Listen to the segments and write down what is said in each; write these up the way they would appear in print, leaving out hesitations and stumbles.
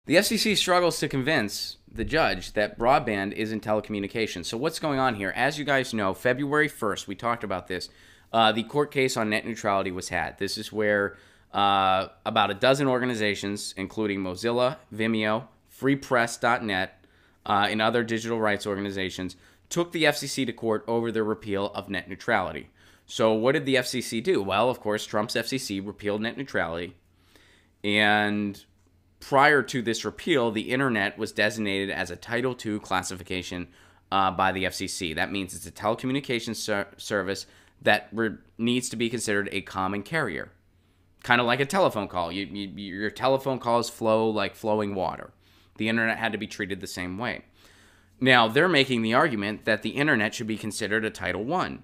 The FCC struggles to convince the judge that broadband isn't telecommunications. So what's going on here? As you guys know, February 1st, we talked about this, the court case on net neutrality was had. This is where about a dozen organizations, including Mozilla, Vimeo, FreePress.net, and other digital rights organizations, took the FCC to court over the repeal of net neutrality. So what did the FCC do? Well, of course, Trump's FCC repealed net neutrality, and prior to this repeal, the internet was designated as a Title II classification by the FCC. That means it's a telecommunications service that needs to be considered a common carrier, kind of like a telephone call. Your telephone calls flow like flowing water. The internet had to be treated the same way. Now, they're making the argument that the internet should be considered a Title I.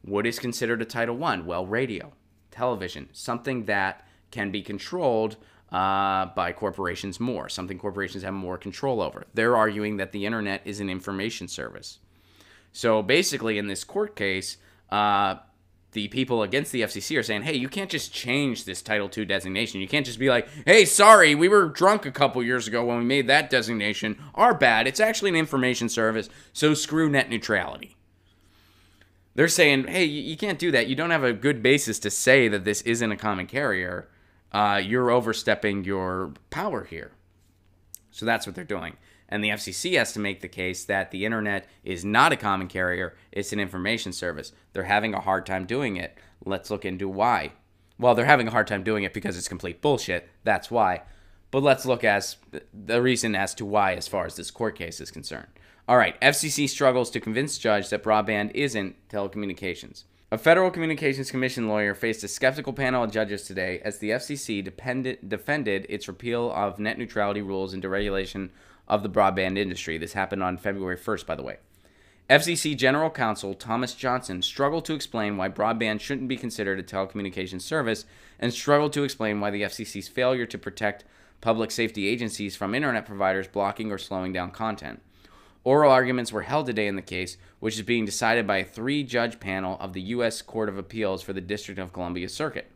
What is considered a Title I? Well, radio, television, something that can be controlled by corporations more, something corporations have more control over. They're arguing that the internet is an information service. So basically, in this court case, the people against the FCC are saying, hey, you can't just change this Title II designation. You can't just be like, hey, sorry, we were drunk a couple years ago when we made that designation. Our bad. It's actually an information service, so screw net neutrality. They're saying, hey, you can't do that. You don't have a good basis to say that this isn't a common carrier. You're overstepping your power here. So that's what they're doing. And the FCC has to make the case that the internet is not a common carrier, it's an information service. They're having a hard time doing it. Let's look into why. Well, they're having a hard time doing it because it's complete bullshit. That's why. But let's look at the reason as to why as far as this court case is concerned. All right, FCC struggles to convince judge that broadband isn't telecommunications. A Federal Communications Commission lawyer faced a skeptical panel of judges today as the FCC defended its repeal of net neutrality rules and deregulation of the broadband industry. This happened on February 1st, by the way. FCC General Counsel Thomas Johnson struggled to explain why broadband shouldn't be considered a telecommunications service and struggled to explain why the FCC's failure to protect public safety agencies from internet providers blocking or slowing down content. Oral arguments were held today in the case, which is being decided by a 3-judge panel of the U.S. Court of Appeals for the District of Columbia Circuit.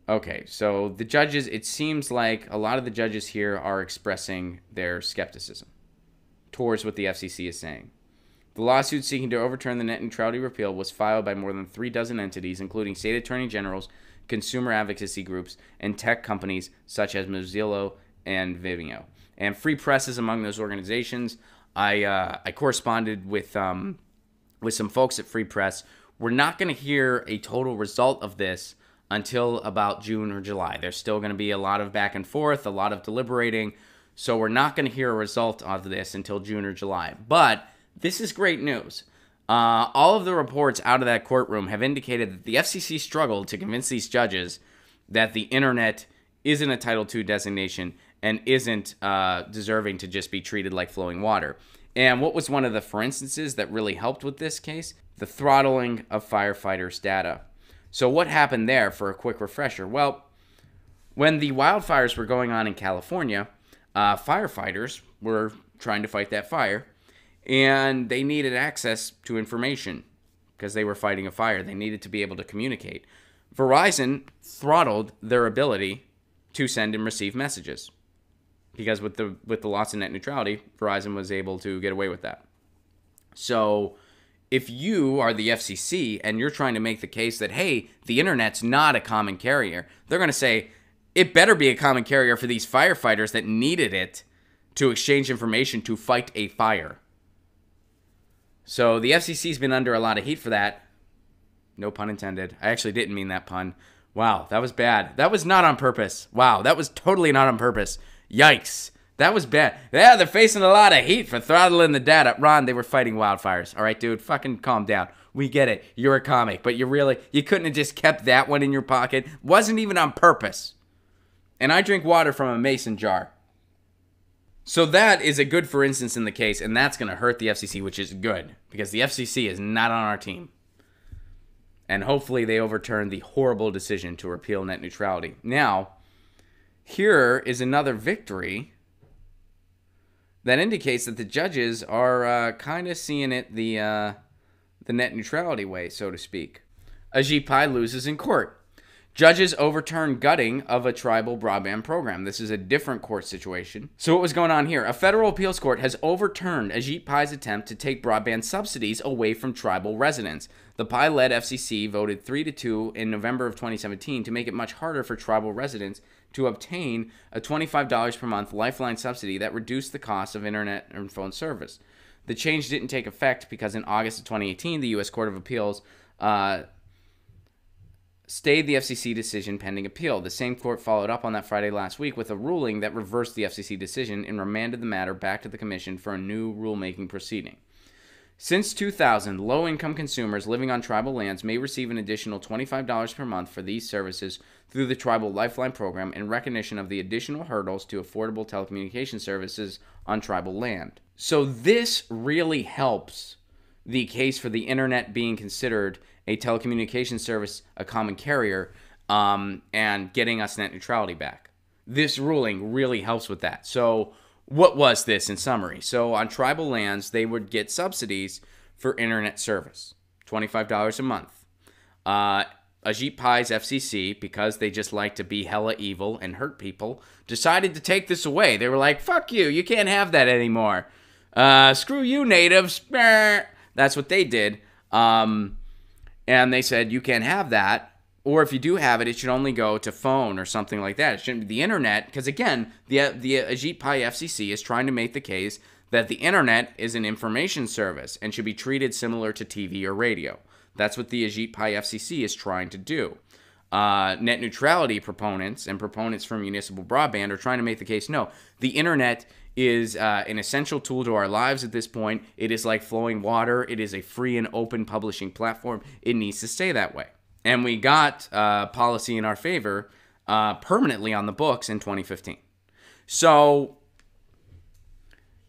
Okay, so the judges, it seems like a lot of the judges here are expressing their skepticism towards what the FCC is saying. The lawsuit seeking to overturn the net neutrality repeal was filed by more than 36 entities, including state attorney generals, consumer advocacy groups, and tech companies such as Mozilla and Vimeo. And Free Press is among those organizations. I corresponded with some folks at Free Press. We're not going to hear a total result of this until about June or July. There's still going to be a lot of back and forth, a lot of deliberating. So we're not going to hear a result of this until June or July. But this is great news. All of the reports out of that courtroom have indicated that the FCC struggled to convince these judges that the internet isn't a Title II designation and isn't deserving to just be treated like flowing water. And what was one of the for instances that really helped with this case? The throttling of firefighters' data. So what happened there, for a quick refresher? Well, when the wildfires were going on in California, firefighters were trying to fight that fire, and they needed access to information because they were fighting a fire. They needed to be able to communicate. Verizon throttled their ability to send and receive messages because with the loss of net neutrality, Verizon was able to get away with that. So if you are the FCC and you're trying to make the case that, hey, the internet's not a common carrier, they're going to say, it better be a common carrier for these firefighters that needed it to exchange information to fight a fire. So the FCC's been under a lot of heat for that. No pun intended. I actually didn't mean that pun. Wow, that was bad. That was not on purpose. Wow, that was totally not on purpose. Yikes. That was bad. Yeah, they're facing a lot of heat for throttling the data. Ron, they were fighting wildfires. All right, dude, fucking calm down. We get it. You're a comic, but you couldn't have just kept that one in your pocket. Wasn't even on purpose. And I drink water from a mason jar. So that is a good for instance in the case, and that's going to hurt the FCC, which is good, because the FCC is not on our team. And hopefully they overturn the horrible decision to repeal net neutrality. Now, here is another victory that indicates that the judges are kind of seeing it the net neutrality way, so to speak. Ajit Pai loses in court. Judges overturned gutting of a tribal broadband program. This is a different court situation. So what was going on here? A federal appeals court has overturned Ajit Pai's attempt to take broadband subsidies away from tribal residents. The Pai-led FCC voted 3-2 in November of 2017 to make it much harder for tribal residents to obtain a $25 per month lifeline subsidy that reduced the cost of internet and phone service. The change didn't take effect because in August of 2018, the U.S. Court of Appeals stayed the FCC decision pending appeal. The same court followed up on that Friday last week with a ruling that reversed the FCC decision and remanded the matter back to the commission for a new rulemaking proceeding. Since 2000, low-income consumers living on tribal lands may receive an additional $25 per month for these services through the Tribal Lifeline Program in recognition of the additional hurdles to affordable telecommunication services on tribal land. So this really helps the case for the internet being considered a telecommunications service, a common carrier, and getting us net neutrality back. This ruling really helps with that. So what was this in summary? So on tribal lands, they would get subsidies for internet service, $25 a month. Ajit Pai's FCC, because they just like to be hella evil and hurt people, decided to take this away. They were like, fuck you, you can't have that anymore. Screw you, natives. That's what they did. And they said, you can't have that, or if you do have it, it should only go to phone or something like that. It shouldn't be the internet, because again, the Ajit Pai FCC is trying to make the case that the internet is an information service and should be treated similar to TV or radio. That's what the Ajit Pai FCC is trying to do. Net neutrality proponents and proponents for municipal broadband are trying to make the case, no, the internet is an essential tool to our lives at this point. It is like flowing water. It is a free and open publishing platform. It needs to stay that way. And we got policy in our favor permanently on the books in 2015. So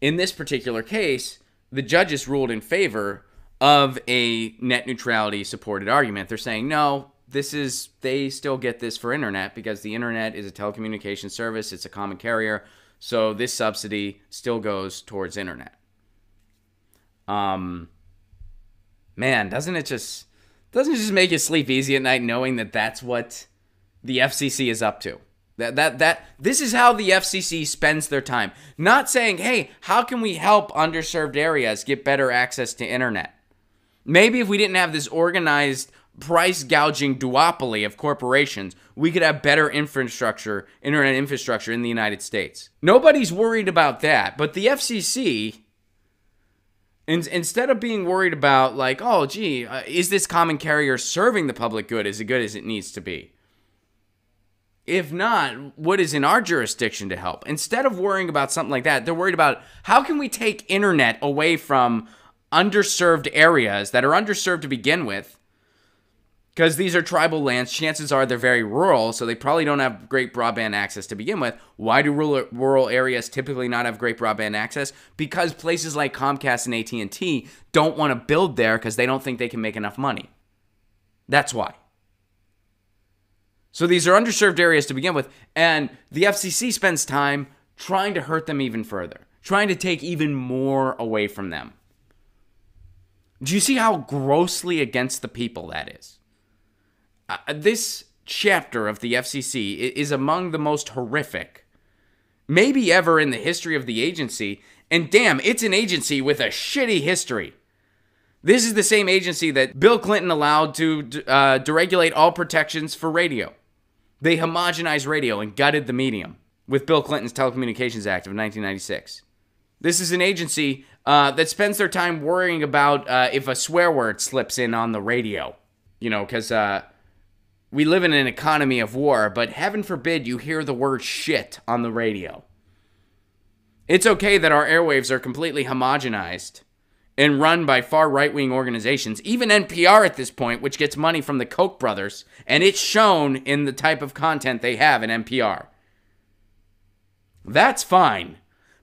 in this particular case, the judges ruled in favor of a net neutrality supported argument. They're saying, no, they still get this for internet because the internet is a telecommunications service. It's a common carrier. So this subsidy still goes towards internet. Man, doesn't it just make you sleep easy at night knowing that that's what the FCC is up to? This is how the FCC spends their time. Not saying, hey, how can we help underserved areas get better access to internet? Maybe if we didn't have this organized price gouging duopoly of corporations, we could have better infrastructure, internet infrastructure in the United States. Nobody's worried about that, but the FCC, instead of being worried about like, oh, gee, is this common carrier serving the public good as good as it needs to be? If not, what is in our jurisdiction to help? Instead of worrying about something like that, they're worried about how can we take internet away from underserved areas that are underserved to begin with. Because these are tribal lands, chances are they're very rural, so they probably don't have great broadband access to begin with. Why do rural areas typically not have great broadband access? Because places like Comcast and AT&T don't want to build there because they don't think they can make enough money. That's why. So these are underserved areas to begin with, and the FCC spends time trying to hurt them even further, trying to take even more away from them. Do you see how grossly against the people that is? This chapter of the FCC is among the most horrific, maybe ever in the history of the agency. And damn, it's an agency with a shitty history. This is the same agency that Bill Clinton allowed to deregulate all protections for radio. They homogenized radio and gutted the medium with Bill Clinton's Telecommunications Act of 1996. This is an agency that spends their time worrying about if a swear word slips in on the radio. You know, because we live in an economy of war, but heaven forbid you hear the word shit on the radio. It's okay that our airwaves are completely homogenized and run by far right-wing organizations, even NPR at this point, which gets money from the Koch brothers, and it's shown in the type of content they have in NPR. That's fine.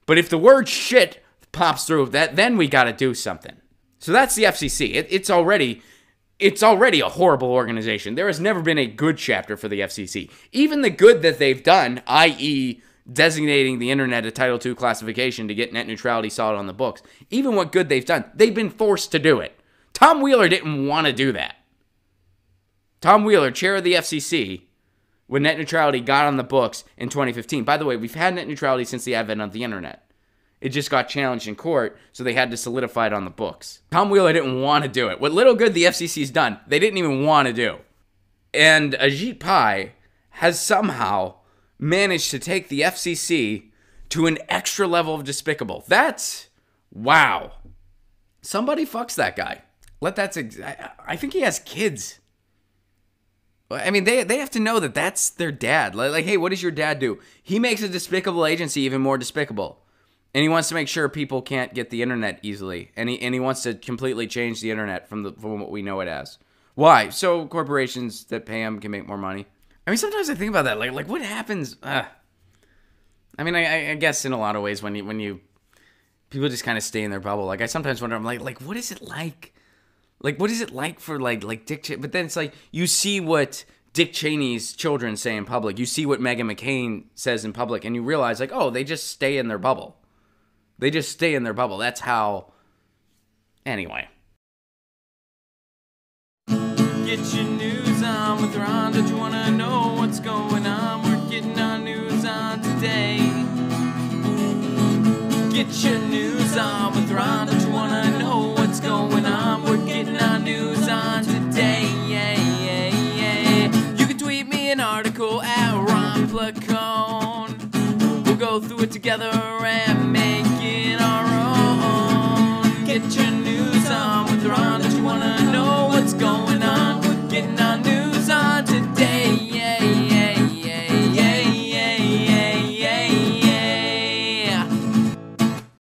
But if the word shit pops through, then we got to do something. So that's the FCC. It's already a horrible organization. There has never been a good chapter for the FCC. Even the good that they've done, i.e. designating the internet a Title II classification to get net neutrality solid on the books, even what good they've done, they've been forced to do it. Tom Wheeler didn't want to do that. Tom Wheeler, chair of the FCC, when net neutrality got on the books in 2015. By the way, we've had net neutrality since the advent of the internet. It just got challenged in court, so they had to solidify it on the books. Tom Wheeler didn't want to do it. What little good the FCC's done, they didn't even want to do. And Ajit Pai has somehow managed to take the FCC to an extra level of despicable. That's, wow. Somebody fucks that guy. I think he has kids. I mean, they have to know that that's their dad. Like, hey, what does your dad do? He makes a despicable agency even more despicable. And he wants to make sure people can't get the internet easily. And he wants to completely change the internet from what we know it as. Why? So corporations that pay him can make more money. I mean, sometimes I think about that. Like what happens? I mean, I guess in a lot of ways when you people just kind of stay in their bubble. Like I sometimes wonder, I'm like, what is it like? Like, what is it like for like Dick Cheney? But then it's like you see what Dick Cheney's children say in public. You see what Meghan McCain says in public, and you realize like, oh, they just stay in their bubble. They just stay in their bubble. That's how. Anyway. Get your news on with Ron. Don't you want to know what's going on? We're getting our news on today. Get your news on with Ron. Don't you want to know what's going on? We're getting our news on today. Yeah, yeah, yeah. You can tweet me an article at Ron Placone. We'll go through it together and